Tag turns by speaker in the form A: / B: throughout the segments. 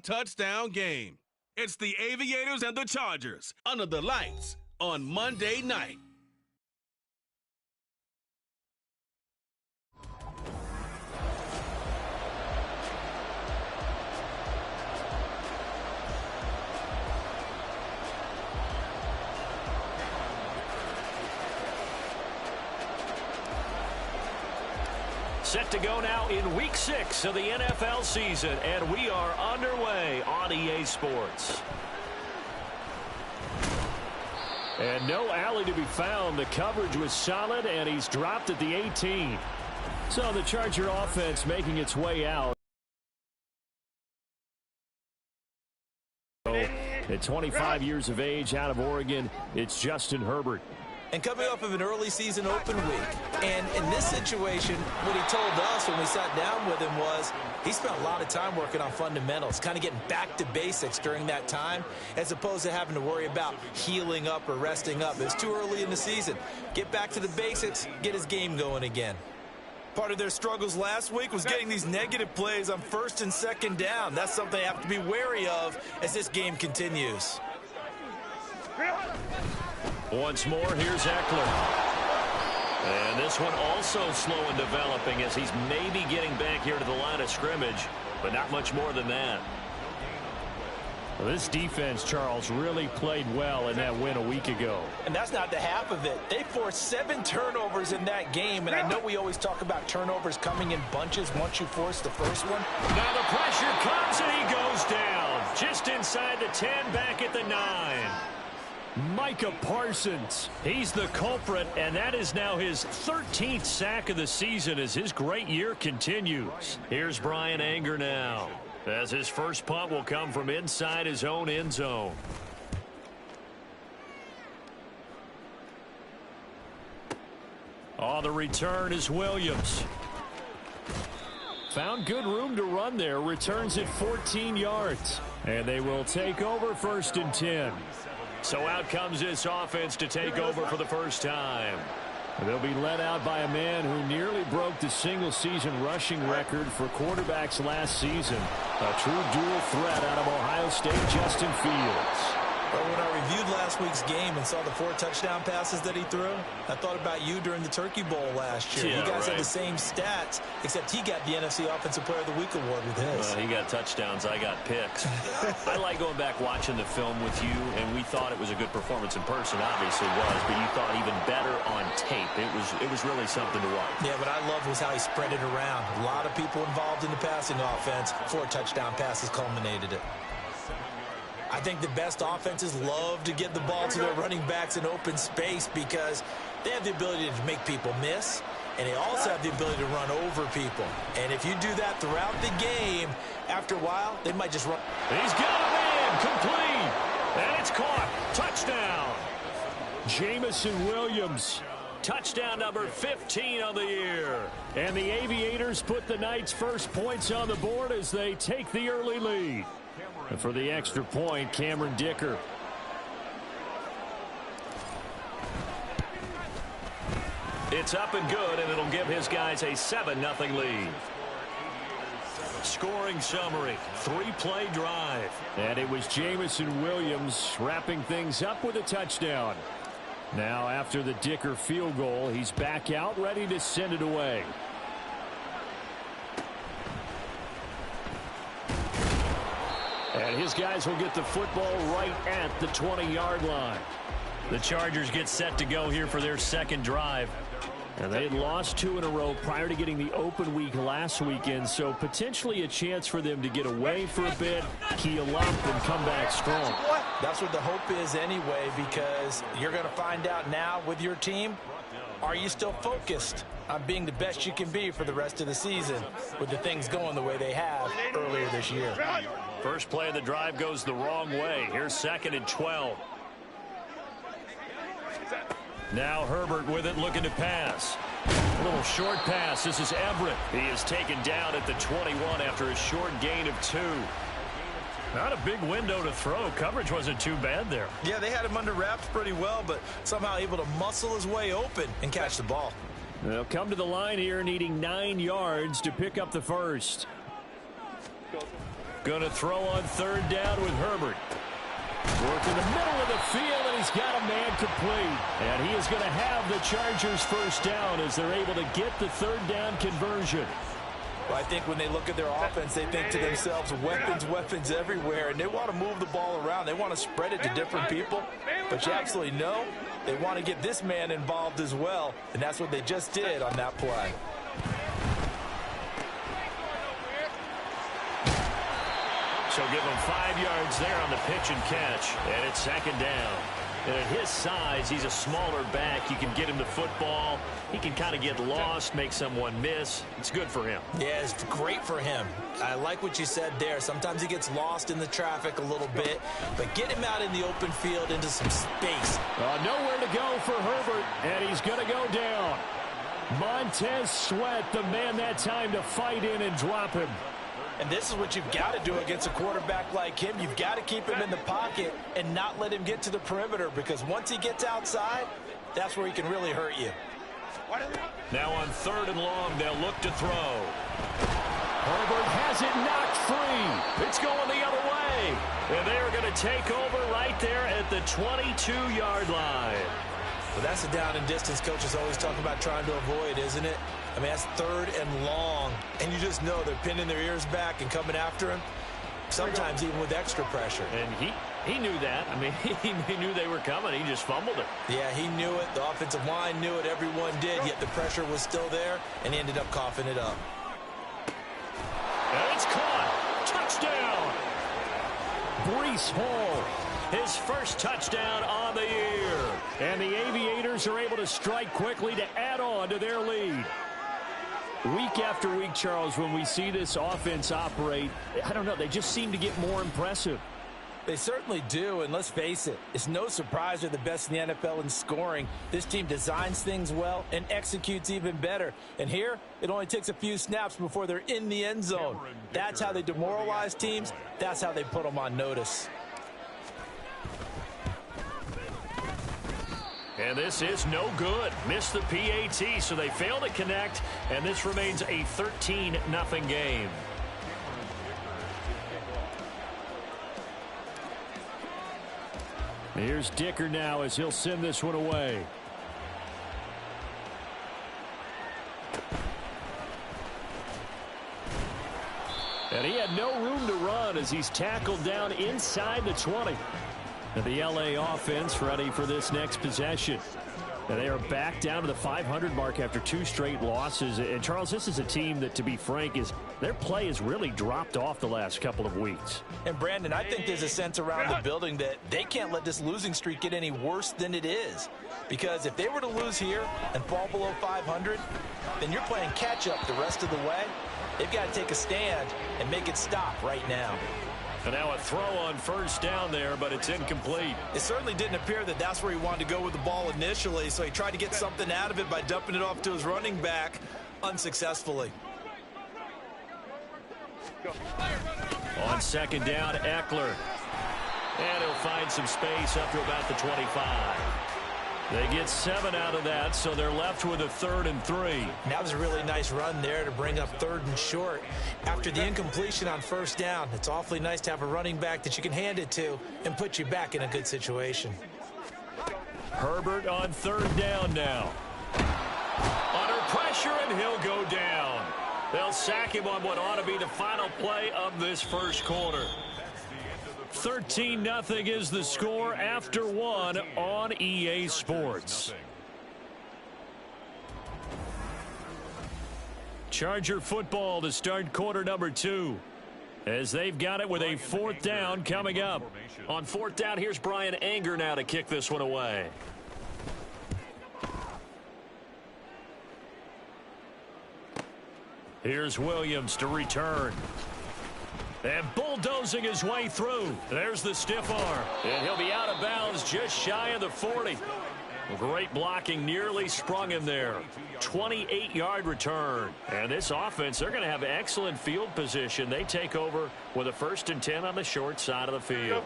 A: one-touchdown game. It's the Aviators and the Chargers under the lights on Monday night.
B: Set to go now in Week 6 of the NFL season, and we are underway on EA Sports. And no alley to be found. The coverage was solid, and he's dropped at the 18. So the Charger offense making its way out. At 25 years of age, out of Oregon, it's Justin Herbert.
C: And coming off of an early season open week. And in this situation, what he told us when we sat down with him was he spent a lot of time working on fundamentals, kind of getting back to basics during that time, as opposed to having to worry about healing up or resting up. It's too early in the season. Get back to the basics, get his game going again. Part of their struggles last week was getting these negative plays on first and second down. That's something they have to be wary of as this game continues.
B: Once more, here's Eckler. And this one also slow in developing as he's maybe getting back here to the line of scrimmage, but not much more than that. Well, this defense, Charles, really played well in that win a week ago.
C: And that's not the half of it. They forced 7 turnovers in that game, and I know we always talk about turnovers coming in bunches once you force the first one.
B: Now the pressure comes, and he goes down. Just inside the 10, back at the 9. Micah Parsons, he's the culprit, and that is now his 13th sack of the season as his great year continues. Here's Brian Anger now, as his first punt will come from inside his own end zone. On the return is Williams. Found good room to run there, returns it 14 yards. And they will take over 1st and 10. So out comes this offense to take over for the first time. They'll be led out by a man who nearly broke the single-season rushing record for quarterbacks last season. A true dual threat out of Ohio State, Justin Fields.
C: Well, when I reviewed last week's game and saw the 4 touchdown passes that he threw, I thought about you during the Turkey Bowl last year.
B: Yeah,
C: you guys
B: right.
C: had the same stats, except he got the NFC Offensive Player of the Week award with his.
B: Well, he got touchdowns, I got picks. I like going back watching the film with you, and we thought it was a good performance in person, obviously was, but you thought even better on tape. It was really something to watch.
C: Yeah, what I loved was how he spread it around. A lot of people involved in the passing offense. 4 touchdown passes culminated it. I think the best offenses love to get the ball to their running backs in open space because they have the ability to make people miss, and they also have the ability to run over people. And if you do that throughout the game, after a while, they might just run.
B: He's got a man, complete, and it's caught. Touchdown. Jamison Williams, touchdown number 15 on the year. And the Aviators put the Knights' first points on the board as they take the early lead. And for the extra point, Cameron Dicker. It's up and good, and it'll give his guys a 7-0 lead. Scoring summary, 3-play drive. And it was Jamison Williams wrapping things up with a touchdown. Now, after the Dicker field goal, he's back out, ready to send it away. And his guys will get the football right at the 20-yard line. The Chargers get set to go here for their second drive. And they had lost 2 in a row prior to getting the open week last weekend, so potentially a chance for them to get away for a bit, heal up, and come back strong.
C: That's what the hope is anyway, because you're going to find out now with your team, are you still focused on being the best you can be for the rest of the season with the things going the way they have earlier this year?
B: First play of the drive goes the wrong way. Here's 2nd and 12. Now Herbert with it, looking to pass. A little short pass. This is Everett. He is taken down at the 21 after a short gain of 2. Not a big window to throw. Coverage wasn't too bad there.
C: Yeah, they had him under wraps pretty well, but somehow able to muscle his way open and catch the ball.
B: They'll come to the line here, needing 9 yards to pick up the first. Going to throw on third down with Herbert. Working the middle of the field, and he's got a man complete. And he is going to have the Chargers first down as they're able to get the third down conversion.
C: Well, I think when they look at their offense, they think to themselves, weapons, weapons everywhere, and they want to move the ball around. They want to spread it to different people, but you absolutely know they want to get this man involved as well, and that's what they just did on that play.
B: So give him 5 yards there on the pitch and catch, and it's second down. And at his size, he's a smaller back. You can get him the football. He can kind of get lost, make someone miss. It's good for him.
C: Yeah, it's great for him. I like what you said there. Sometimes he gets lost in the traffic a little bit, but get him out in the open field into some space.
B: Nowhere to go for Herbert, and he's going to go down. Montez Sweat, the man that time to fight in and drop him.
C: And this is what you've got to do against a quarterback like him. You've got to keep him in the pocket and not let him get to the perimeter, because once he gets outside, that's where he can really hurt you.
B: Now on third and long, they'll look to throw. Herbert has it knocked free. It's going the other way. And they're going to take over right there at the 22-yard line.
C: Well, that's a down and distance coaches always talk about trying to avoid, isn't it? I mean, that's third and long, and you just know they're pinning their ears back and coming after him, sometimes even with extra pressure.
B: And he knew that. I mean, he knew they were coming. He just fumbled it.
C: Yeah, he knew it. The offensive line knew it. Everyone did, yet the pressure was still there, and he ended up coughing it up.
B: And it's caught. Touchdown. Breece Hall, his first touchdown on the year. And the Aviators are able to strike quickly to add on to their lead. Week after week, Charles, when we see this offense operate, I don't know, they just seem to get more impressive.
C: They certainly do, and let's face it, it's no surprise they're the best in the NFL in scoring. This team designs things well and executes even better. And here, it only takes a few snaps before they're in the end zone. That's how they demoralize teams. That's how they put them on notice.
B: And this is no good. Missed the PAT, so they fail to connect, and this remains a 13-0 game. Here's Dicker now as he'll send this one away. And he had no room to run as he's tackled down inside the 20. And the LA offense ready for this next possession. And they are back down to the 500 mark after 2 straight losses. And, Charles, this is a team that, to be frank, their play has really dropped off the last couple of weeks.
C: And, Brandon, I think there's a sense around the building that they can't let this losing streak get any worse than it is. Because if they were to lose here and fall below 500, then you're playing catch-up the rest of the way. They've got to take a stand and make it stop right now.
B: And now a throw on first down there, but it's incomplete.
C: It certainly didn't appear that that's where he wanted to go with the ball initially, so he tried to get something out of it by dumping it off to his running back unsuccessfully.
B: On second down, Eckler. And he'll find some space up to about the 25. They get 7 out of that, so they're left with a 3rd and 3.
C: That was a really nice run there to bring up 3rd and short. After the incompletion on first down, it's awfully nice to have a running back that you can hand it to and put you back in a good situation.
B: Herbert on 3rd down now. Under pressure, and he'll go down. They'll sack him on what ought to be the final play of this first quarter. 13-0 is the score after 1 on EA Sports. Charger football to start quarter number 2. As they've got it with a 4th down coming up. On 4th down, here's Brian Anger now to kick this one away. Here's Williams to return. And bulldozing his way through. There's the stiff arm. And he'll be out of bounds just shy of the 40. Great blocking, nearly sprung him there. 28-yard return. And this offense, they're going to have excellent field position. They take over with a 1st and 10 on the short side of the field.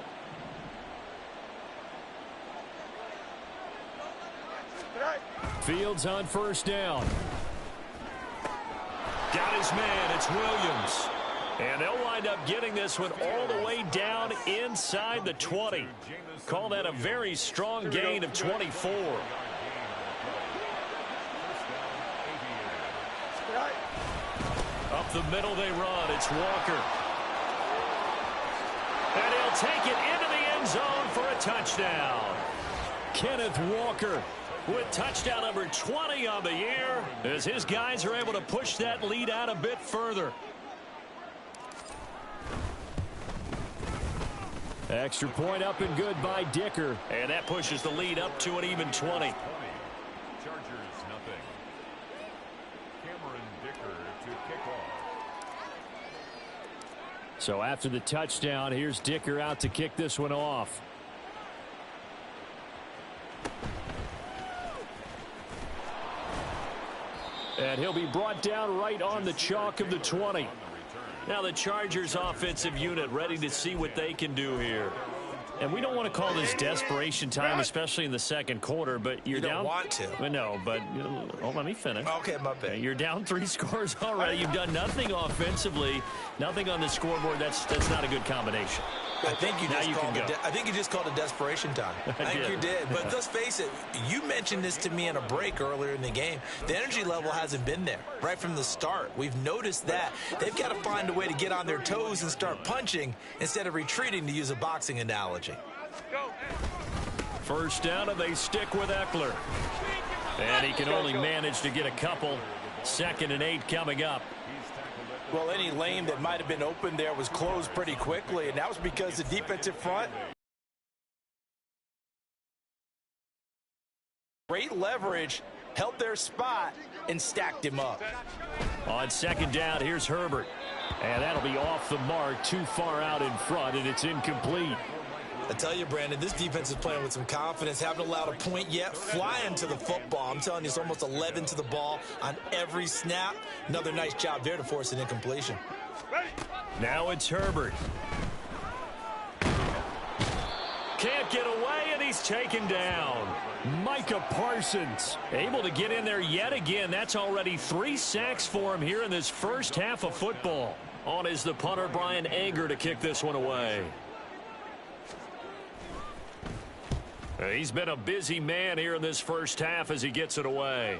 B: Fields on first down. Got his man. It's Williams. And they'll wind up getting this one all the way down inside the 20. Call that a very strong gain of 24. Up the middle they run. It's Walker. And he'll take it into the end zone for a touchdown. Kenneth Walker with touchdown number 20 on the year as his guys are able to push that lead out a bit further. Extra point up and good by Dicker. And that pushes the lead up to an even 20. So after the touchdown, here's Dicker out to kick this one off. And he'll be brought down right on the chalk of the 20. Now the Chargers offensive unit ready to see what they can do here. And we don't want to call this desperation time, especially in the second quarter, but you
C: don't want to.
B: No, but let me finish.
C: Okay, my bad.
B: You're down 3 scores already. You've done nothing offensively, nothing on the scoreboard. That's not a good combination.
C: I think you just called it desperation time. I think you did. But let's face it, you mentioned this to me in a break earlier in the game. The energy level hasn't been there right from the start. We've noticed that. They've got to find a way to get on their toes and start punching instead of retreating, to use a boxing analogy.
B: First down, and they stick with Eckler. And he can only manage to get a couple. 2nd and 8 coming up.
C: Well, any lane that might have been open there was closed pretty quickly, and that was because the defensive front, great leverage, held their spot, and stacked him up.
B: On 2nd down, here's Herbert. And that'll be off the mark, too far out in front, and it's incomplete.
C: I tell you, Brandon, this defense is playing with some confidence. Haven't allowed a point yet. Flying to the football. I'm telling you, it's almost 11 to the ball on every snap. Another nice job there to force an incompletion.
B: Now it's Herbert. Can't get away, and he's taken down. Micah Parsons able to get in there yet again. That's already 3 sacks for him here in this first half of football. On is the punter, Brian Anger, to kick this one away. He's been a busy man here in this first half as he gets it away.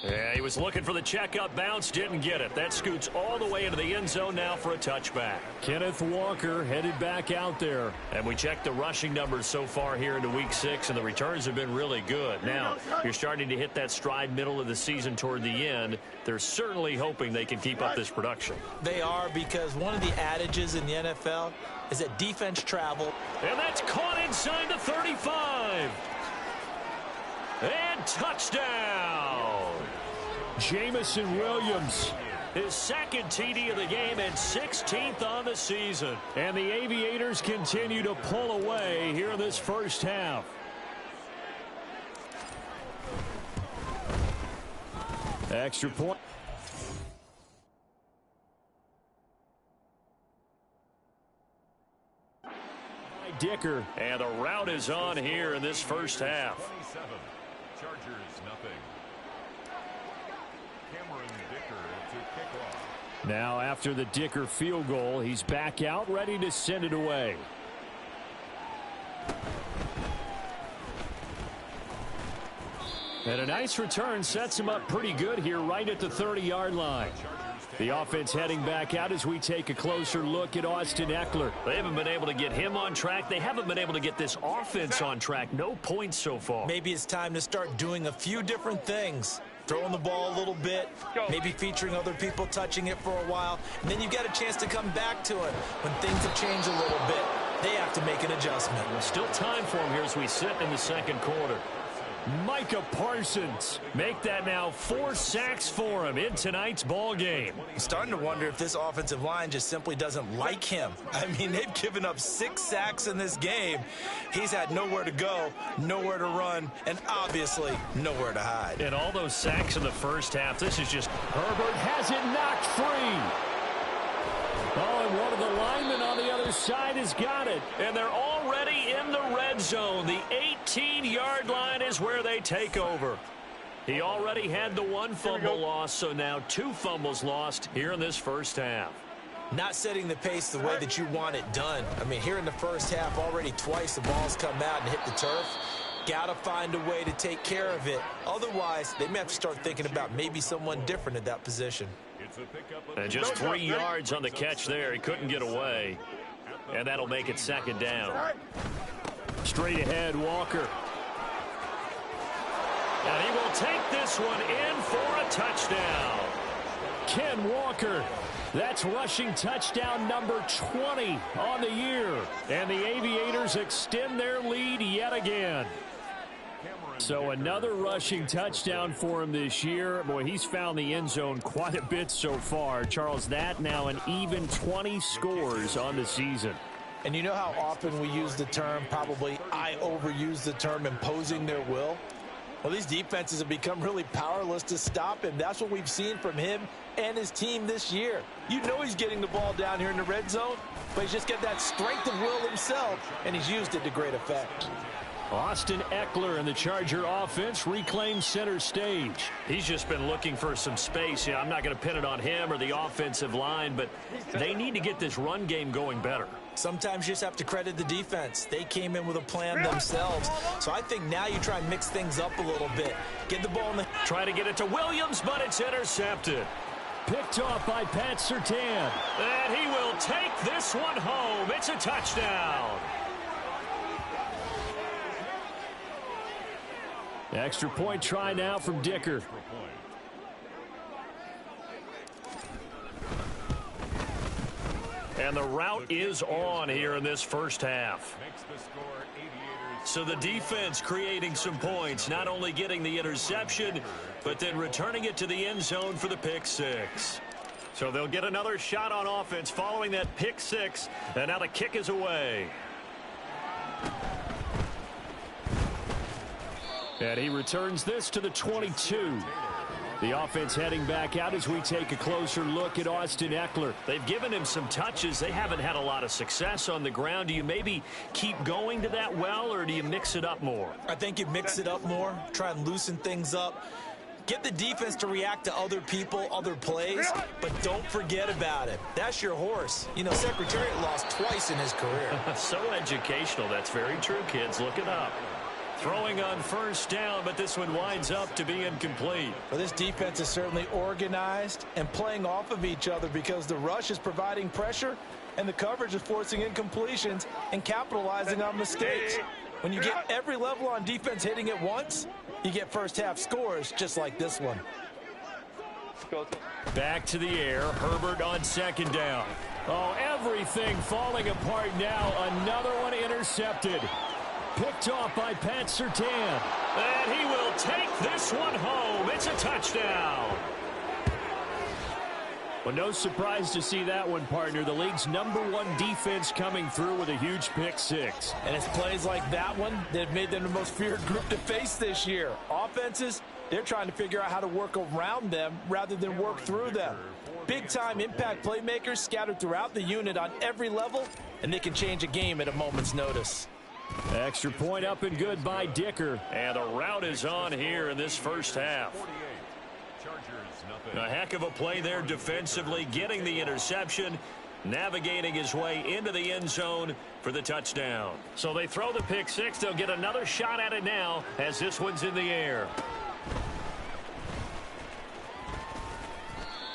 B: Yeah, he was looking for the checkup bounce, didn't get it. That scoots all the way into the end zone now for a touchback. Kenneth Walker headed back out there. And we checked the rushing numbers so far here into week 6, and the returns have been really good. Now, you're starting to hit that stride middle of the season toward the end. They're certainly hoping they can keep up this production.
C: They are, because one of the adages in the NFL is that defense travel.
B: And that's caught inside the 35. And touchdown. Jamison Williams, his 2nd TD of the game and 16th on the season. And the Aviators continue to pull away here in this first half. Extra point. Dicker, and the route is on here in this first half.
D: 27, Chargers nothing. Cameron Dicker to kick off.
B: Now after the Dicker field goal, he's back out ready to send it away. And a nice return sets him up pretty good here right at the 30-yard line. The offense heading back out as we take a closer look at Austin Eckler. They haven't been able to get him on track. They haven't been able to get this offense on track. No points so far.
C: Maybe it's time to start doing a few different things. Throwing the ball a little bit, maybe featuring other people touching it for a while, and then you've got a chance to come back to it when things have changed a little bit. They have to make an adjustment.
B: Still time for him here as we sit in the second quarter. Micah Parsons make that now 4 sacks for him in tonight's ball game.
C: I'm starting to wonder if this offensive line just simply doesn't like him. I mean, they've given up 6 sacks in this game. He's had nowhere to go, nowhere to run, and obviously nowhere to hide.
B: And all those sacks in the first half, this is just... Herbert has it knocked free. Oh, and one of the linemen on the other side has got it. And they're already in the red zone. The 18-yard line is where they take over. He already had the one fumble loss, so now 2 fumbles lost here in this first half.
C: Not setting the pace the way that you want it done. I mean, here in the first half, already twice the ball's come out and hit the turf. Got to find a way to take care of it. Otherwise, they may have to start thinking about maybe someone different at that position.
B: And just 3 yards on the catch there. He couldn't get away. And that'll make it 2nd down. Straight ahead, Walker. And he will take this one in for a touchdown. Ken Walker. That's rushing touchdown number 20 on the year. And the Aviators extend their lead yet again. So another rushing touchdown for him this year. Boy, he's found the end zone quite a bit so far. Charles, that now an even 20 scores on the season.
C: And you know how often we use the term, probably I overuse the term, imposing their will? Well, these defenses have become really powerless to stop him. That's what we've seen from him and his team this year. You know he's getting the ball down here in the red zone, but he's just got that strength of will himself, and he's used it to great effect.
B: Austin Eckler and the Charger offense reclaims center stage. He's just been looking for some space. Yeah, I'm not going to pin it on him or the offensive line, but they need to get this run game going better.
C: Sometimes you just have to credit the defense. They came in with a plan themselves. So I think now you try and mix things up a little bit. Get the ball in the...
B: Try to get it to Williams, but it's intercepted. Picked off by Pat Surtain. And he will take this one home. It's a touchdown. Extra point try now from Dicker. And the route is on here in this first half. So the defense creating some points, not only getting the interception, but then returning it to the end zone for the pick six. So they'll get another shot on offense following that pick six, and now the kick is away. And he returns this to the 22. The offense heading back out as we take a closer look at Austin Eckler. They've given him some touches. They haven't had a lot of success on the ground. Do you maybe keep going to that well, or do you mix it up more?
C: I think you mix it up more, try and loosen things up. Get the defense to react to other people, other plays, but don't forget about it. That's your horse. You know, Secretariat lost twice in his career.
B: So educational. That's very true, kids. Look it up. Throwing on first down, but this one winds up to be incomplete.
C: Well, this defense is certainly organized and playing off of each other because the rush is providing pressure and the coverage is forcing incompletions and capitalizing on mistakes. When you get every level on defense hitting at once, you get first half scores just like this one.
B: Back to the air. Herbert on second down. Oh, everything falling apart now. Another one intercepted. Picked off by Pat Surtain. And he will take this one home. It's a touchdown. Well, no surprise to see that one, partner. The league's #1 defense coming through with a huge pick six.
C: And it's plays like that one that have made them the most feared group to face this year. Offenses, they're trying to figure out how to work around them rather than work through them. Big-time impact playmakers scattered throughout the unit on every level, and they can change a game at a moment's notice.
B: Extra point up and good by Dicker. And the route is on here in this first half. A heck of a play there defensively, getting the interception, navigating his way into the end zone for the touchdown. So they throw the pick six. They'll get another shot at it now as this one's in the air.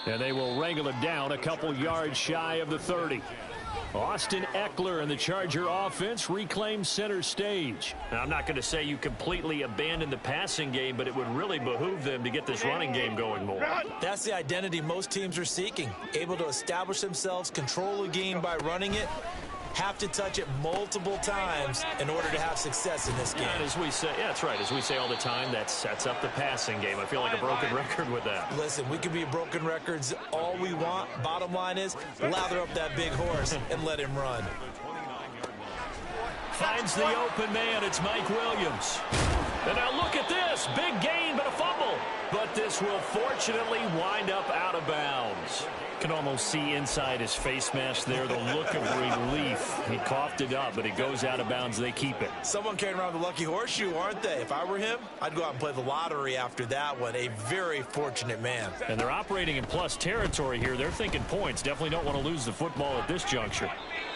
B: And they will wrangle it down a couple yards shy of the 30. Austin Eckler and the Charger offense reclaim center stage. Now, I'm not going to say you completely abandon the passing game, but it would really behoove them to get this running game going more.
C: That's the identity most teams are seeking. Able to establish themselves, control a game by running it, have to touch it multiple times in order to have success in this game.
B: And as we say, yeah, that's right. As we say all the time, that sets up the passing game. I feel like a broken record with that.
C: Listen, we can be broken records all we want. Bottom line is, lather up that big horse and let him run.
B: Finds the open man. It's Mike Williams. And now look at this. Big gain, but a fumble. But this will fortunately wind up out of bounds. Can almost see inside his face mask there the look of relief. He coughed it up, but it goes out of bounds. They keep it.
C: Someone carrying around the lucky horseshoe, aren't they? If I were him, I'd go out and play the lottery after that one. A very fortunate man.
B: And they're operating in plus territory here. They're thinking points. Definitely don't want to lose the football at this juncture.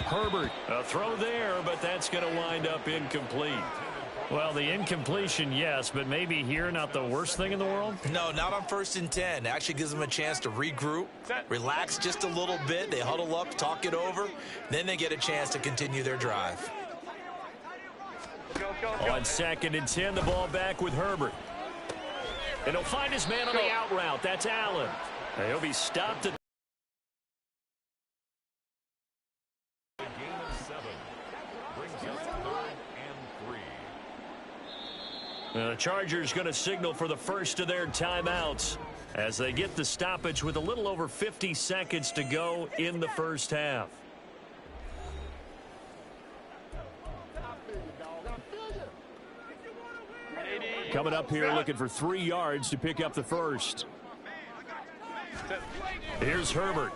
B: Herbert, a throw there, but that's going to wind up incomplete. Well, the incompletion, yes, but maybe here not the worst thing in the world?
C: No, not on 1st and 10. Actually gives them a chance to regroup, relax just a little bit. They huddle up, talk it over. Then they get a chance to continue their drive.
B: On 2nd and 10, the ball back with Herbert. And he'll find his man on the out route. That's Allen. He'll be stopped at the Chargers going to signal for the first of their timeouts as they get the stoppage with a little over 50 seconds to go in the first half. Coming up here looking for 3 yards to pick up the first. Here's Herbert.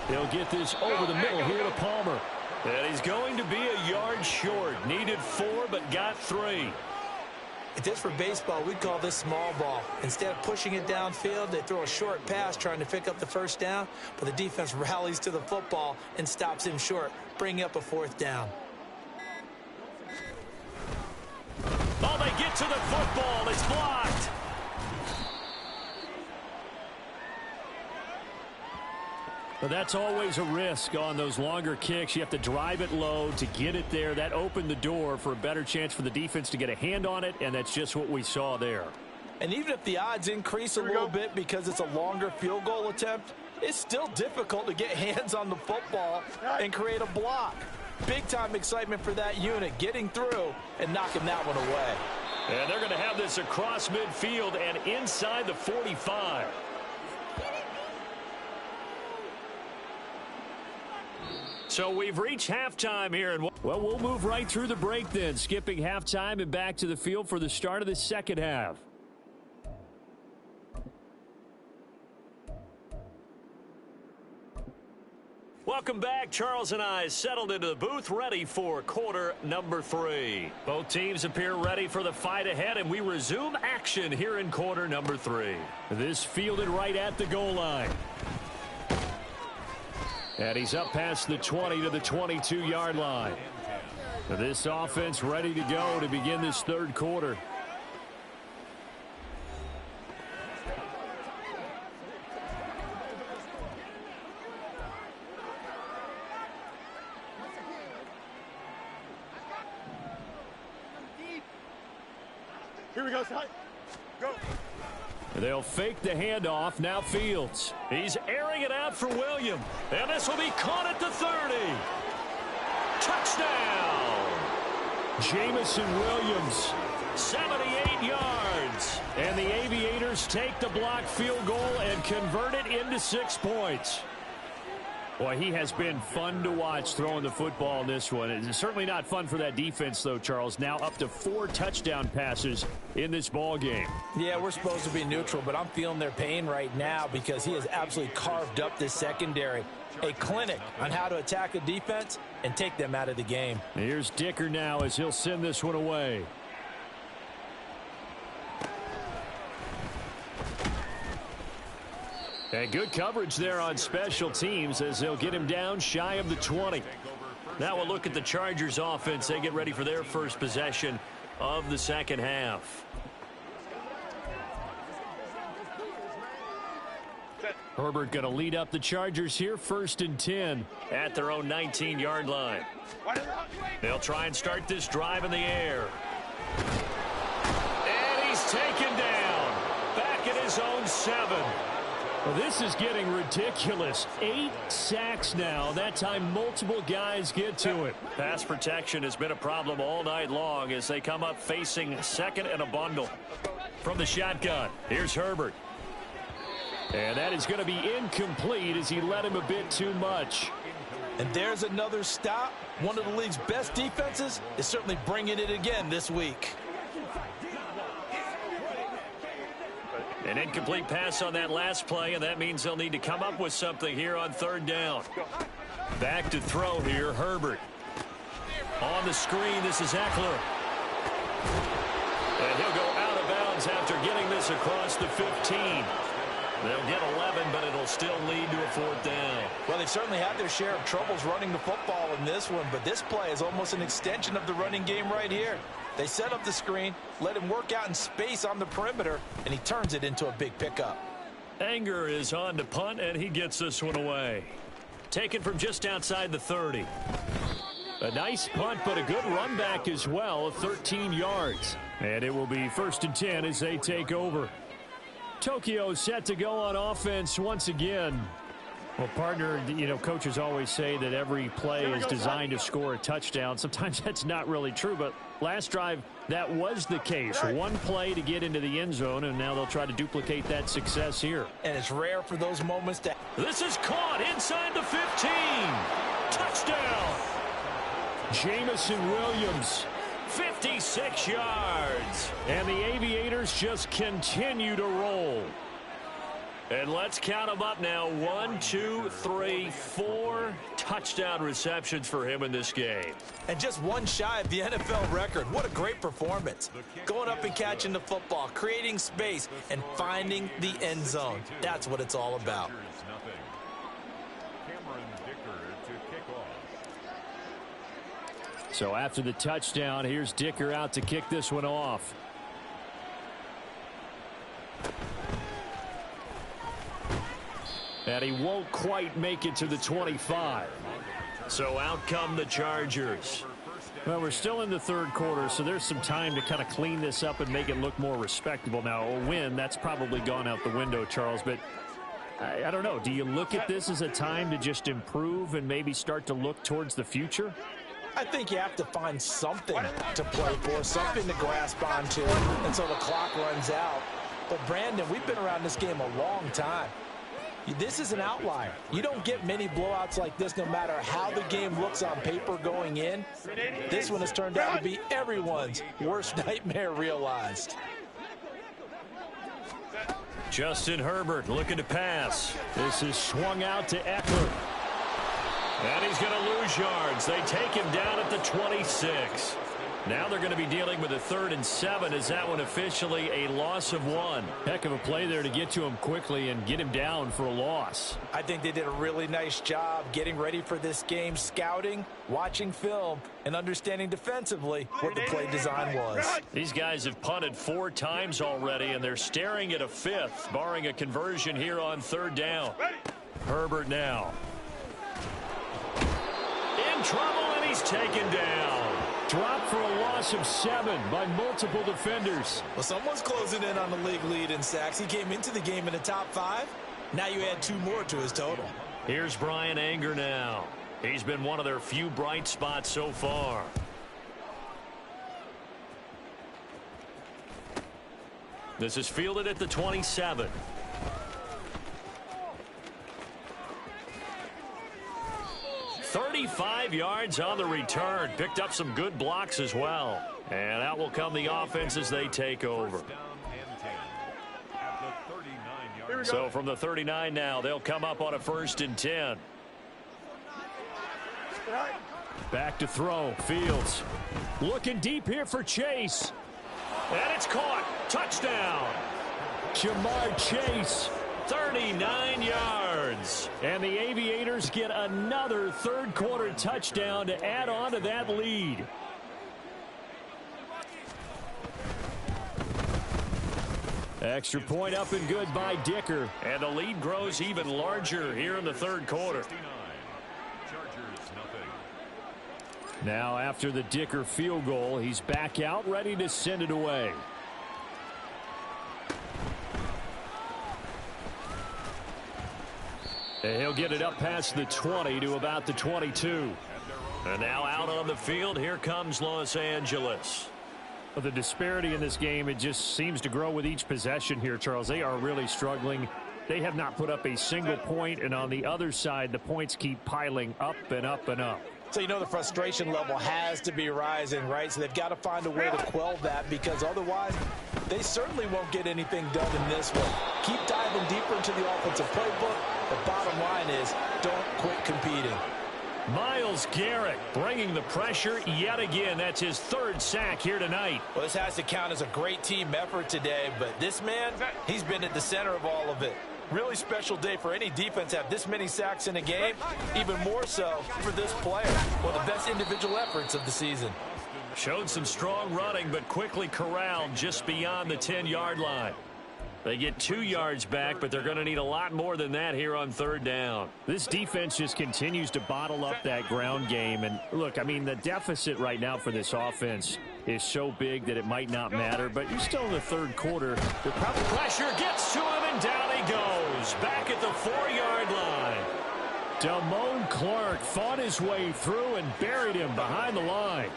B: He'll get this over the middle here to Palmer. And he's going to be a yard short. Needed 4, but got 3.
C: If this were baseball, we'd call this small ball. Instead of pushing it downfield, they throw a short pass trying to pick up the first down, but the defense rallies to the football and stops him short, bringing up a 4th down.
B: Oh, they get to the football. It's blocked. But that's always a risk on those longer kicks. You have to drive it low to get it there. That opened the door for a better chance for the defense to get a hand on it, and that's just what we saw there.
C: And even if the odds increase a little bit because it's a longer field goal attempt, it's still difficult to get hands on the football and create a block. Big-time excitement for that unit, getting through and knocking that one away.
B: And they're going to have this across midfield and inside the 45. So we've reached halftime here. And well, we'll move right through the break then, skipping halftime and back to the field for the start of the second half. Welcome back. Charles and I settled into the booth, ready for quarter number 3. Both teams appear ready for the fight ahead, and we resume action here in quarter number 3. This fielded right at the goal line. And he's up past the 20 to the 22-yard line. This offense ready to go to begin this third quarter.
E: Here we go, Ty. Go.
B: They'll fake the handoff. Now Fields. He's airing it out for William. And this will be caught at the 30. Touchdown. Jamison Williams. 78 yards. And the Aviators take the blocked field goal and convert it into 6 points. Boy, he has been fun to watch throwing the football in this one. It's certainly not fun for that defense, though, Charles. Now up to 4 touchdown passes in this ball game.
C: Yeah, we're supposed to be neutral, but I'm feeling their pain right now because he has absolutely carved up this secondary. A clinic on how to attack a defense and take them out of the game.
B: Here's Dicker now as he'll send this one away. And good coverage there on special teams as they'll get him down shy of the 20. Now we'll look at the Chargers offense. They get ready for their first possession of the second half. Herbert going to lead up the Chargers here, 1st and 10 at their own 19-yard line. They'll try and start this drive in the air. And he's taken down back at his own 7. Well, this is getting ridiculous. 8 sacks now. That time multiple guys get to it. Pass protection has been a problem all night long as they come up facing second and a bundle. From the shotgun, here's Herbert. And that is going to be incomplete as he led him a bit too much.
C: And there's another stop. One of the league's best defenses is certainly bringing it again this week.
B: An incomplete pass on that last play, and that means they'll need to come up with something here on third down. Back to throw here, Herbert. On the screen, this is Eckler. And he'll go out of bounds after getting this across the 15. They'll get 11, but it'll still lead to a fourth down.
C: Well, they've certainly had their share of troubles running the football in this one, but this play is almost an extension of the running game right here. They set up the screen, let him work out in space on the perimeter, and he turns it into a big pickup.
B: Anger is on to punt, and he gets this one away. Taken from just outside the 30. A nice punt, but a good run back as well, 13 yards. And it will be 1st and 10 as they take over. Tokyo set to go on offense once again. Well, partner, you know, coaches always say that every play is designed to score a touchdown. Sometimes that's not really true, but last drive, that was the case. One play to get into the end zone, and now they'll try to duplicate that success here.
C: And it's rare for those moments to...
B: This is caught inside the 15. Touchdown. Jamison Williams, 56 yards. And the Aviators just continue to roll. And let's count them up now. 1, 2, 3, 4 touchdown receptions for him in this game.
C: And just one shy of the NFL record. What a great performance. Going up and catching the football, creating space, and finding the end zone. That's what it's all about.
B: So after the touchdown, here's Dicker out to kick this one off. And he won't quite make it to the 25. So out come the Chargers. Well, we're still in the third quarter, so there's some time to kind of clean this up and make it look more respectable. Now, a win, that's probably gone out the window, Charles, but I don't know. Do you look at this as a time to just improve and maybe start to look towards the future?
C: I think you have to find something to play for, something to grasp onto until the clock runs out. But, Brandon, we've been around this game a long time. This is an outlier. You don't get many blowouts like this no matter how the game looks on paper going in. This one has turned out to be everyone's worst nightmare realized.
B: Justin Herbert looking to pass. This is swung out to Eckler. And he's going to lose yards. They take him down at the 26. Now they're going to be dealing with a 3rd and 7. Is that one officially a loss of 1? Heck of a play there to get to him quickly and get him down for a loss.
C: I think they did a really nice job getting ready for this game, scouting, watching film, and understanding defensively what the play design was.
B: These guys have punted 4 times already, and they're staring at a 5th, barring a conversion here on 3rd down. Herbert now. In trouble, and he's taken down. Dropped for a loss of 7 by multiple defenders.
C: Well, someone's closing in on the league lead in sacks. He came into the game in the top 5. Now you add 2 more to his total.
B: Here's Brian Anger now. He's been one of their few bright spots so far. This is fielded at the 27. "35 yards on the return." Picked up some good blocks as well. And out will come the offense as they take over. So from the 39 now, they'll come up on a 1st and 10. Back to throw. Fields looking deep here for Chase. And it's caught. Touchdown. Jamar Chase. 39 yards. And the Aviators get another 3rd quarter touchdown to add on to that lead. Extra point up and good by Dicker. And the lead grows even larger here in the 3rd quarter. Now after the Dicker field goal, he's back out ready to send it away. And he'll get it up past the 20 to about the 22. And now out on the field, here comes Los Angeles. Well, the disparity in this game, it just seems to grow with each possession here, Charles. They are really struggling. They have not put up a single point, and on the other side, the points keep piling up and up and up.
C: So you know the frustration level has to be rising, right? So they've got to find a way to quell that, because otherwise They certainly won't get anything done in this one. Keep diving deeper into the offensive playbook. The bottom line is don't quit competing.
B: Myles Garrett bringing the pressure yet again. That's his third sack here tonight.
C: Well, this has to count as a great team effort today, but this man, he's been at the center of all of it. Really special day for any defense to have this many sacks in a game, even more so for this player. One of the best individual efforts of the season.
B: Showed some strong running, but quickly corralled just beyond the 10-yard line. They get 2 yards back, but they're going to need a lot more than that here on third down.
F: This defense just continues to bottle up that ground game. And look, I mean, the deficit right now for this offense is so big that it might not matter. But you're still in the third quarter. The
B: pressure gets to him, and down he goes. Back at the 4-yard line.
F: Damone Clark fought his way through and buried him behind the line.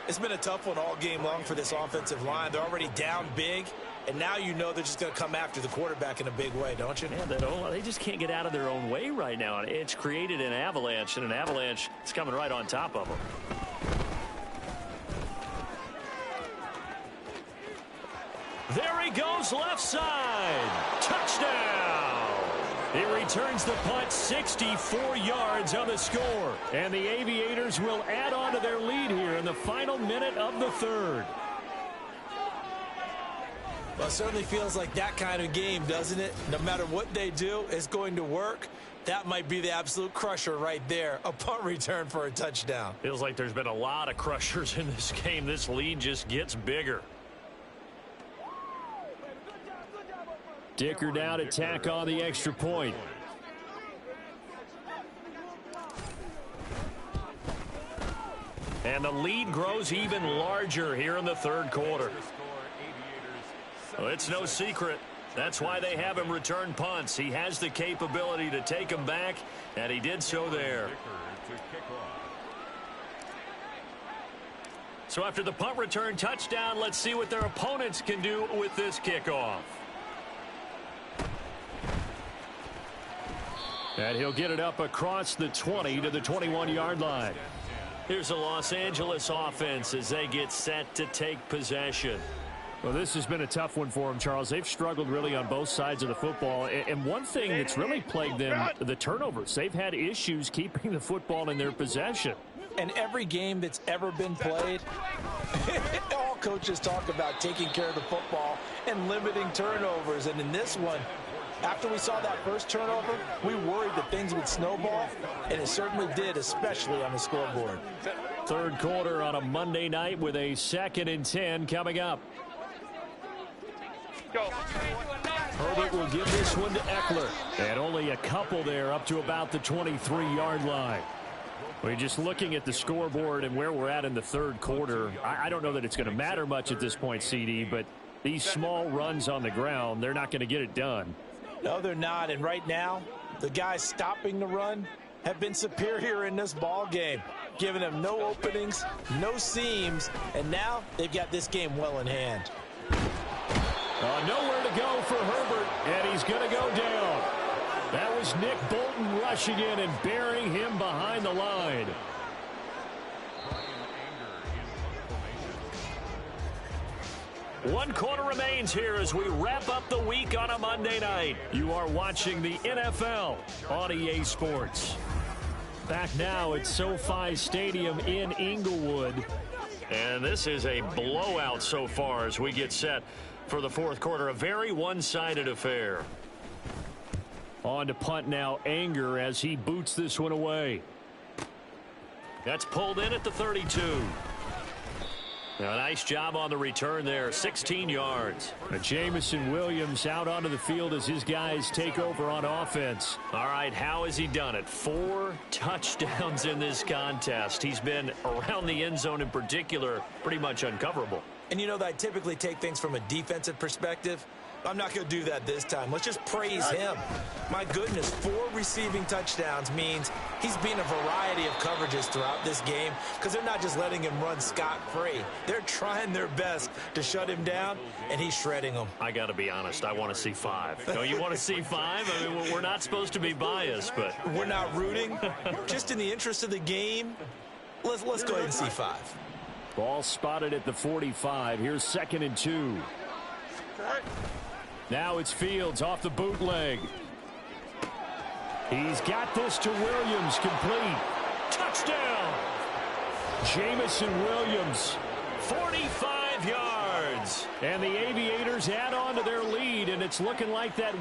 C: It's been a tough one all game long for this offensive line. They're already down big. And now you know they're just going to come after the quarterback in a big way, don't you?
B: Yeah, they just can't get out of their own way right now. It's created an avalanche, and an avalanche is coming right on top of them. There he goes, left side. Touchdown! He returns the punt, 64 yards on the score. And the Aviators will add on to their lead here in the final minute of the third.
C: Well, it certainly feels like that kind of game, doesn't it? No matter what they do, it's going to work. That might be the absolute crusher right there. A punt return for a touchdown.
B: Feels like there's been a lot of crushers in this game. This lead just gets bigger.
F: Dicker down to tack on the extra point.
B: And the lead grows even larger here in the third quarter. Well, it's no secret. That's why they have him return punts. He has the capability to take them back, and he did so there. So after the punt return touchdown, let's see what their opponents can do with this kickoff.
F: And he'll get it up across the 20 to the 21-yard line.
B: Here's the Los Angeles offense as they get set to take possession.
F: Well, this has been a tough one for them, Charles. They've struggled really on both sides of the football. And one thing that's really plagued them, the turnovers. They've had issues keeping the football in their possession.
C: And every game that's ever been played, all coaches talk about taking care of the football and limiting turnovers. And in this one, after we saw that first turnover, we worried that things would snowball, and it certainly did, especially on the scoreboard.
F: Third quarter on a Monday night with a 2nd and 10 coming up. Herbert will give this one to Eckler. And only a couple there up to about the 23-yard line. We're just looking at the scoreboard and where we're at in the third quarter. I don't know that it's going to matter much at this point, CD, but these small runs on the ground, they're not going to get it done.
C: No, they're not. And right now, the guys stopping the run have been superior in this ball game, giving them no openings, no seams, and now they've got this game well in hand.
F: Nowhere to go for Herbert, and he's going to go down. That was Nick Bolton rushing in and burying him behind the line.
B: One quarter remains here as we wrap up the week on a Monday night.
F: You are watching the NFL on EA Sports. Back now at SoFi Stadium in Inglewood.
B: And this is a blowout so far as we get set for the fourth quarter. A very one-sided affair.
F: On to punt now, Anger, as he boots this one away.
B: That's pulled in at the 32. Now, nice job on the return there, 16 yards.
F: Jamison Williams out onto the field as his guys take over on offense.
B: All right, how has he done it? 4 touchdowns in this contest. He's been around the end zone in particular, pretty much uncoverable.
C: And you know that I typically take things from a defensive perspective. I'm not going to do that this time. Let's just praise him. My goodness, 4 receiving touchdowns means he's been a variety of coverages throughout this game because they're not just letting him run scot-free. They're trying their best to shut him down, and he's shredding them.
B: I got to be honest, I want to see 5. Don't you want to see 5? I mean, we're not supposed to be biased, but...
C: We're not rooting. Just in the interest of the game, let's go ahead and see 5.
F: Ball spotted at the 45. Here's 2nd and 2. Now it's Fields off the bootleg. He's got this to Williams, complete. Touchdown! Jamison Williams, 45 yards. And the Aviators add on to their lead, and it's looking like that.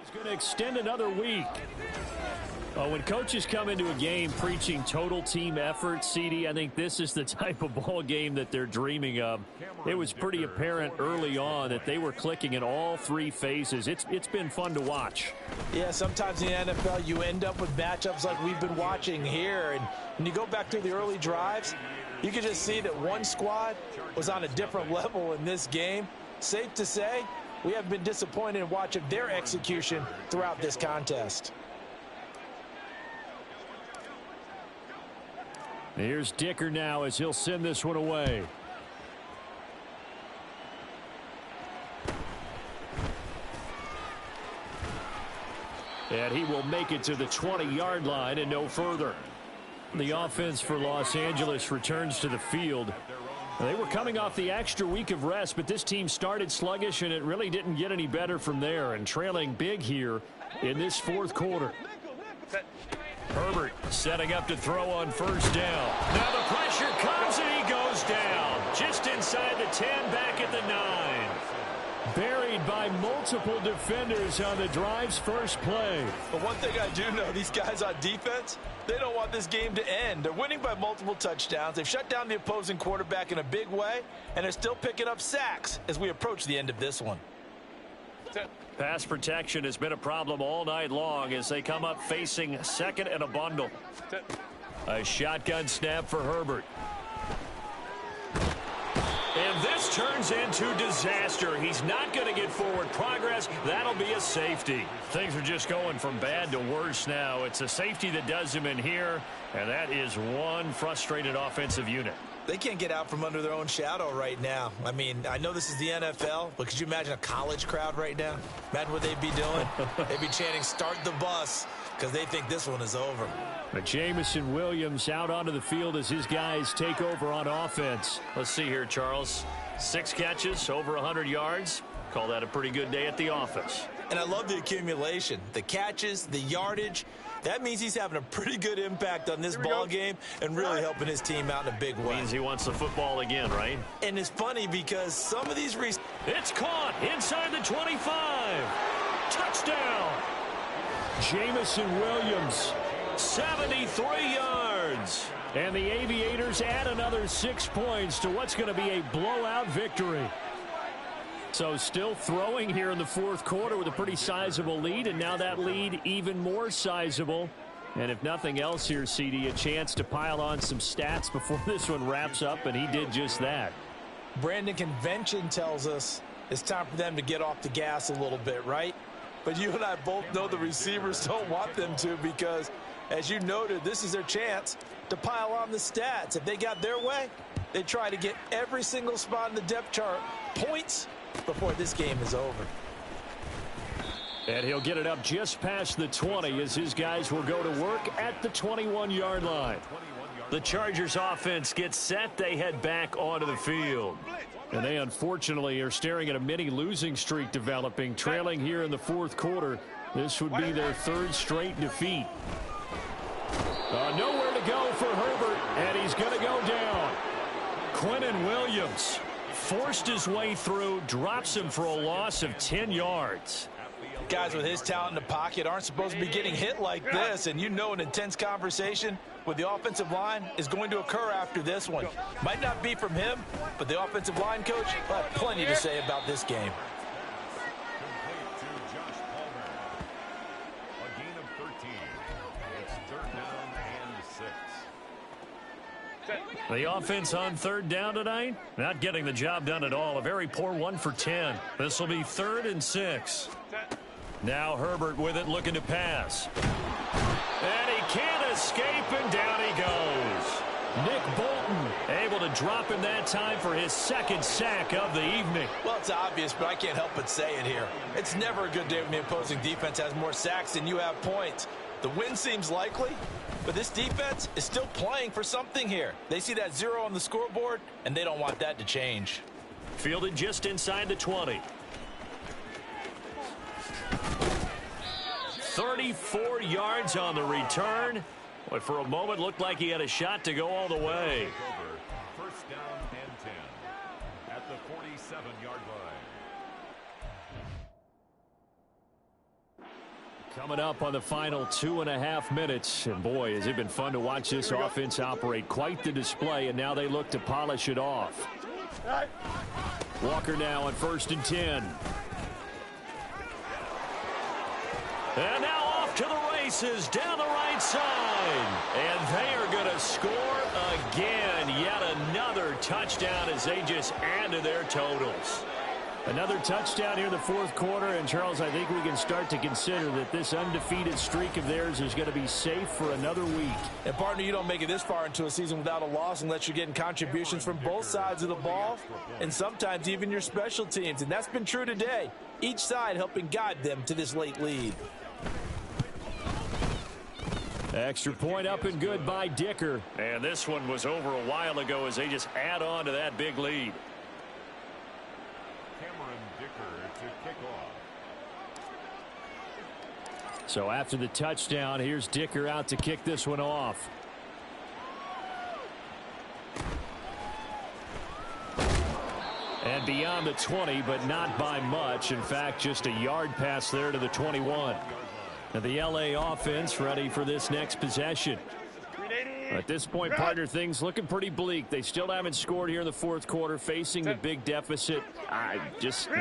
F: He's going to extend another week. When coaches come into a game preaching total team effort, CD, I think this is the type of ball game that they're dreaming of. It was pretty apparent early on that they were clicking in all three phases. It's been fun to watch.
C: Yeah, sometimes in the NFL you end up with matchups like we've been watching here. And when you go back through the early drives, you can just see that one squad was on a different level in this game. Safe to say, we have been disappointed in watching their execution throughout this contest.
F: Here's Dicker now as he'll send this one away. And he will make it to the 20-yard line and no further. The offense for Los Angeles returns to the field. They were coming off the extra week of rest, but this team started sluggish, and it really didn't get any better from there, and trailing big here in this fourth quarter. Herbert setting up to throw on first down. Now the pressure comes, and he goes down. Just inside the 10, back at the 9. Buried by multiple defenders on the drive's first play.
C: But one thing I do know, these guys on defense, they don't want this game to end. They're winning by multiple touchdowns. They've shut down the opposing quarterback in a big way, and they're still picking up sacks as we approach the end of this one.
F: Pass protection has been a problem all night long as they come up facing second and a bundle. A shotgun snap for Herbert. And this turns into disaster. He's not going to get forward progress. That'll be a safety. Things are just going from bad to worse now. It's a safety that does him in here, and that is one frustrated offensive unit.
C: They can't get out from under their own shadow right now. I mean, I know this is the NFL, but could you imagine a college crowd right now? Imagine what they'd be doing. They'd be chanting, "Start the bus," because they think this one is over.
F: But Jamison Williams out onto the field as his guys take over on offense. Let's see here, Charles. 6 catches, over 100 yards. Call that a pretty good day at the office.
C: And I love the accumulation, the catches, the yardage. That means he's having a pretty good impact on this ball game and really helping his team out in a big way.
F: Means he wants the football again, right?
C: And it's funny because some of these...
F: It's caught inside the 25. Touchdown. Jamison Williams, 73 yards. And the Aviators add another 6 points to what's going to be a blowout victory. So still throwing here in the fourth quarter with a pretty sizable lead, and now that lead even more sizable. And if nothing else here, CD, a chance to pile on some stats before this one wraps up, and he did just that.
C: Brandon, convention tells us it's time for them to get off the gas a little bit, right? But you and I both know the receivers don't want them to because, as you noted, this is their chance to pile on the stats. If they got their way, they try to get every single spot in the depth chart points before this game is over.
F: And he'll get it up just past the 20 as his guys will go to work at the 21-yard line.
B: The Chargers offense gets set. They head back onto the field.
F: And they unfortunately are staring at a mini losing streak developing, trailing here in the fourth quarter. This would be their third straight defeat. Nowhere to go for Herbert, and he's going to go down. Quinnen Williams forced his way through, drops him for a loss of 10 yards.
C: Guys with his talent in the pocket aren't supposed to be getting hit like this, and you know an intense conversation with the offensive line is going to occur after this one. Might not be from him, but the offensive line coach will have plenty to say about this game.
D: Complete to Josh Palmer. A gain of 13. It's third down and 6.
B: The offense on third down tonight, not getting the job done at all. A very poor 1 for 10. This will be 3rd and 6. Now Herbert with it, looking to pass. And he can't escape, and down he goes. Nick Bolton able to drop him that time for his 2nd sack of the evening.
C: Well, it's obvious, but I can't help but say it here. It's never a good day when the opposing defense has more sacks than you have points. The win seems likely, but this defense is still playing for something here. They see that 0 on the scoreboard, and they don't want that to change.
B: Fielded just inside the 20. 34 yards on the return. But for a moment, looked like he had a shot to go all the way.
D: First down and 10 at the 47-yard line.
F: Coming up on the final 2.5 minutes. And boy, has it been fun to watch this offense operate. Quite the display, and now they look to polish it off. Walker now on 1st and 10. And now off to the races down the right side. And they are going to score again. Yet another touchdown as they just add to their totals. Another touchdown here in the fourth quarter. And, Charles, I think we can start to consider that this undefeated streak of theirs is going to be safe for another week.
C: And, partner, you don't make it this far into a season without a loss unless you're getting contributions from both sides of the ball and sometimes even your special teams. And that's been true today. Each side helping guide them to this late lead.
F: Extra point up and good by Dicker.
B: And this one was over a while ago as they just add on to that big lead.
D: Cameron Dicker to kick off.
F: So after the touchdown, here's Dicker out to kick this one off. And beyond the 20, but not by much. In fact, just a yard pass there to the 21. And the LA offense ready for this next possession. At this point, partner, things looking pretty bleak. They still haven't scored here in the fourth quarter, facing the big deficit.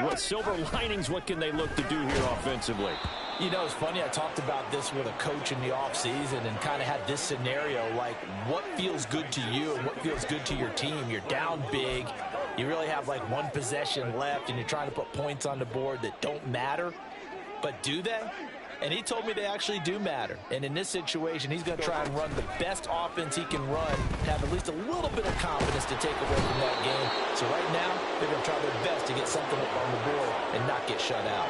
F: What silver linings, what can they look to do here offensively?
C: You know, it's funny, I talked about this with a coach in the offseason and kind of had this scenario, like what feels good to you and what feels good to your team. You're down big. You really have like one possession left, and you're trying to put points on the board that don't matter. But do they? And he told me they actually do matter. And in this situation, he's going to try and run the best offense he can run, have at least a little bit of confidence to take away from that game. So right now, they're going to try their best to get something up on the board and not get shut out.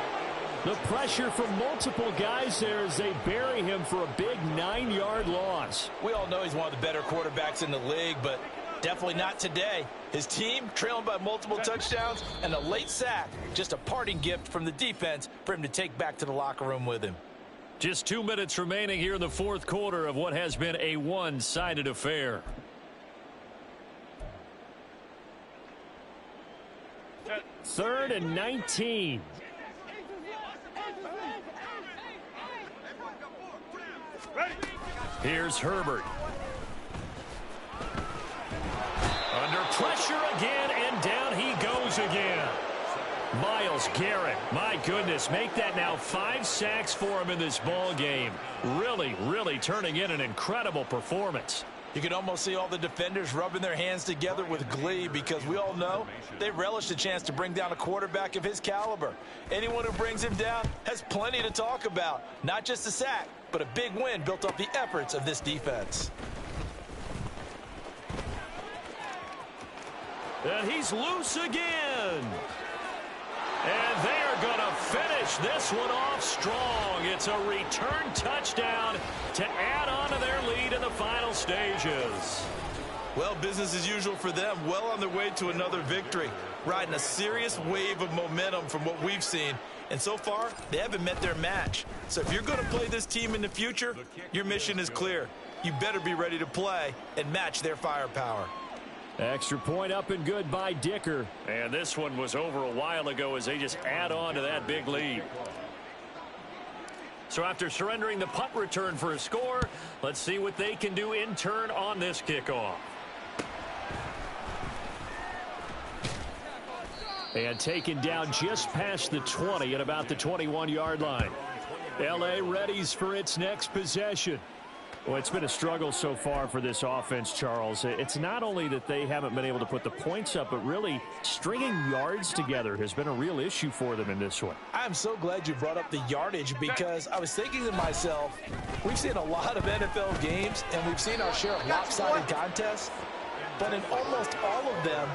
F: The pressure from multiple guys there as they bury him for a big 9-yard loss.
C: We all know he's one of the better quarterbacks in the league, but definitely not today. His team trailing by multiple touchdowns and a late sack. Just a parting gift from the defense for him to take back to the locker room with him.
B: Just 2 minutes remaining here in the fourth quarter of what has been a one-sided affair.
F: Third and 19.
B: Here's Herbert. Under pressure again, and down he goes again. Myles Garrett, my goodness, make that now 5 sacks for him in this ball game. Really turning in an incredible performance.
C: You can almost see all the defenders rubbing their hands together with glee because we all know they relish the chance to bring down a quarterback of his caliber. Anyone who brings him down has plenty to talk about. Not just a sack, but a big win built off the efforts of this defense.
B: And he's loose again. And they are going to finish this one off strong. It's a return touchdown to add on to their lead in the final stages.
C: Well, business as usual for them. Well on their way to another victory. Riding a serious wave of momentum from what we've seen. And so far, they haven't met their match. So if you're going to play this team in the future, your mission is clear. You better be ready to play and match their firepower.
F: Extra point up and good by Dicker.
B: And this one was over a while ago as they just add on to that big lead. So after surrendering the punt return for a score, let's see what they can do in turn on this kickoff.
F: And taken down just past the 20 at about the 21-yard line. L.A. readies for its next possession. Well, it's been a struggle so far for this offense, Charles. It's not only that they haven't been able to put the points up, but really stringing yards together has been a real issue for them in this one.
C: I'm so glad you brought up the yardage because I was thinking to myself, we've seen a lot of NFL games and we've seen our share of lopsided contests, but in almost all of them,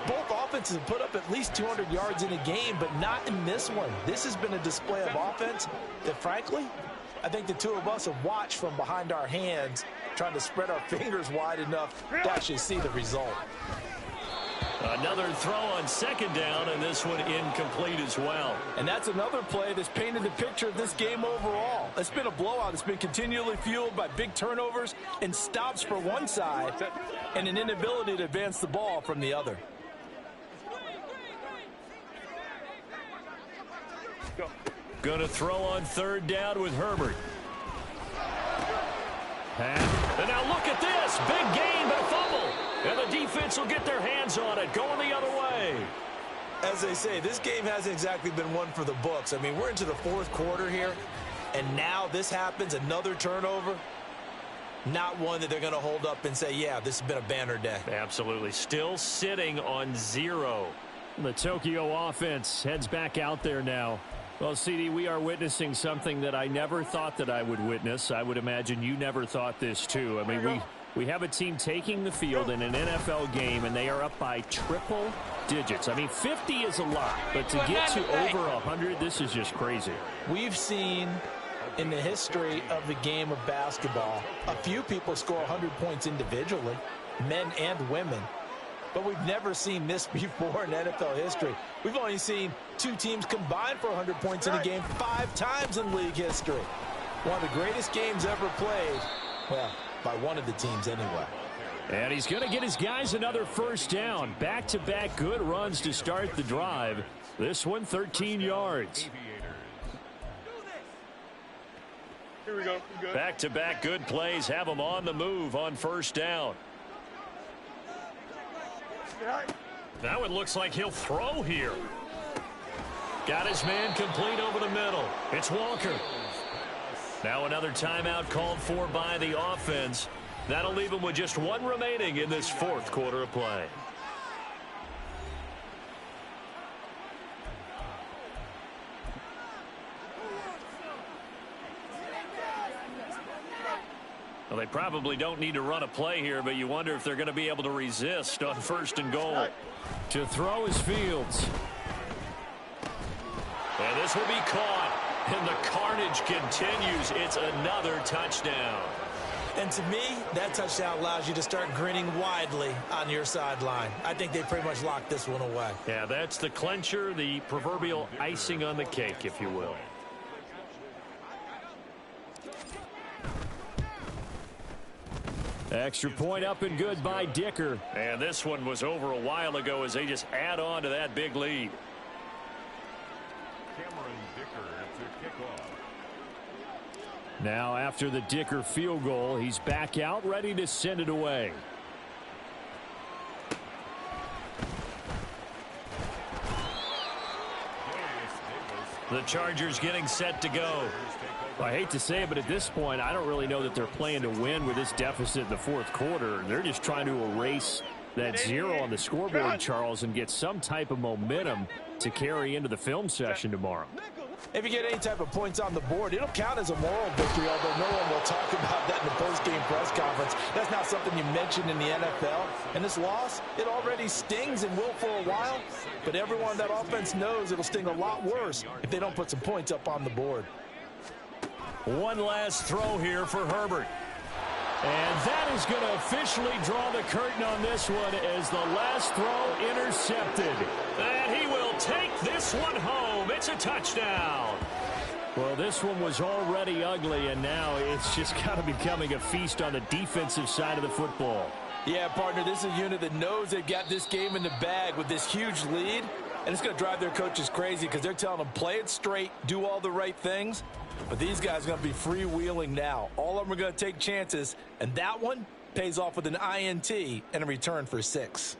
C: both offenses have put up at least 200 yards in a game, but not in this one. This has been a display of offense that, frankly, I think the two of us have watched from behind our hands, trying to spread our fingers wide enough to actually see the result.
B: Another throw on second down, and this one incomplete as well.
C: And that's another play that's painted the picture of this game overall. It's been a blowout. It's been continually fueled by big turnovers and stops for one side and an inability to advance the ball from the other.
B: Going to throw on third down with Herbert. And now look at this. Big gain, but a fumble. And the defense will get their hands on it, going the other way.
C: As they say, this game hasn't exactly been one for the books. I mean, we're into the fourth quarter here, and now this happens, another turnover. Not one that they're going to hold up and say, yeah, this has been a banner day.
B: Absolutely. Still sitting on 0.
F: The Tokyo offense heads back out there now. Well, CD, we are witnessing something that I never thought that I would witness. I would imagine you never thought this, too. I mean, we have a team taking the field in an NFL game, and they are up by triple digits. I mean, 50 is a lot, but to get to over 100, this is just crazy.
C: We've seen in the history of the game of basketball a few people score 100 points individually, men and women. But we've never seen this before in NFL history. We've only seen two teams combine for 100 points in a game 5 times in league history. One of the greatest games ever played, well, by one of the teams anyway.
F: And he's going to get his guys another first down. Back-to-back good runs to start the drive. This one 13 yards.
E: Here we go.
B: Back-to-back good plays have them on the move on first down. Now it looks like he'll throw here. Got his man complete over the middle. It's Walker. Now another timeout called for by the offense. That'll leave him with just one remaining in this fourth quarter of play. Well, they probably don't need to run a play here, but you wonder if they're going to be able to resist on first and goal.
F: To throw is Fields.
B: And this will be caught. And the carnage continues. It's another touchdown.
C: And to me, that touchdown allows you to start grinning widely on your sideline. I think they pretty much locked this one away.
B: Yeah, that's the clincher, the proverbial icing on the cake, if you will.
F: Extra point up and good by Dicker.
B: And this one was over a while ago as they just add on to that big lead.
F: Now after the Dicker field goal, he's back out ready to send it away.
B: The Chargers getting set to go.
F: I hate to say it, but at this point, I don't really know that they're playing to win with this deficit in the fourth quarter. They're just trying to erase that 0 on the scoreboard, Charles, and get some type of momentum to carry into the film session tomorrow.
C: If you get any type of points on the board, it'll count as a moral victory, although no one will talk about that in the post-game press conference. That's not something you mentioned in the NFL. And this loss, it already stings and will for a while, but everyone on that offense knows it'll sting a lot worse if they don't put some points up on the board.
B: One last throw here for Herbert. And that is going to officially draw the curtain on this one as the last throw intercepted. And he will take this one home. It's a touchdown. Well, this one was already ugly, and now it's just kind of becoming a feast on the defensive side of the football.
C: Yeah, partner, this is a unit that knows they've got this game in the bag with this huge lead, and it's going to drive their coaches crazy because they're telling them play it straight, do all the right things. But these guys are going to be freewheeling now. All of them are going to take chances, and that one pays off with an INT and a return for 6.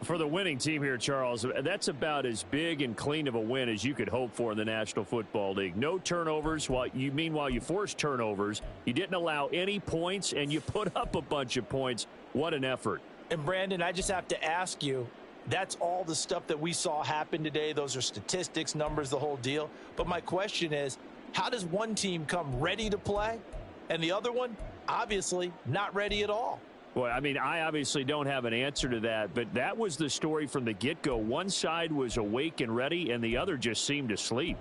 F: For the winning team here, Charles, that's about as big and clean of a win as you could hope for in the National Football League. No turnovers. Meanwhile, you forced turnovers. You didn't allow any points, and you put up a bunch of points. What an effort.
C: And, Brandon, I just have to ask you, that's all the stuff that we saw happen today. Those are statistics, numbers, the whole deal. But my question is, how does one team come ready to play and the other one, obviously, not ready at all?
F: Well, I mean, I obviously don't have an answer to that, but that was the story from the get-go. One side was awake and ready, and the other just seemed to sleep.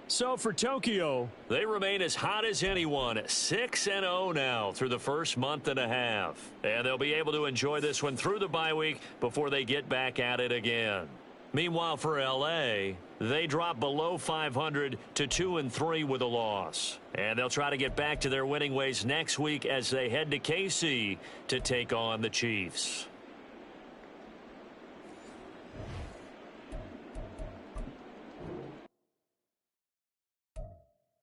F: So for Tokyo,
B: they remain as hot as anyone, 6-0 now through the first month and a half. And they'll be able to enjoy this one through the bye week before they get back at it again. Meanwhile, for L.A., they drop below 500 to 2-3 with a loss. And they'll try to get back to their winning ways next week as they head to KC to take on the Chiefs.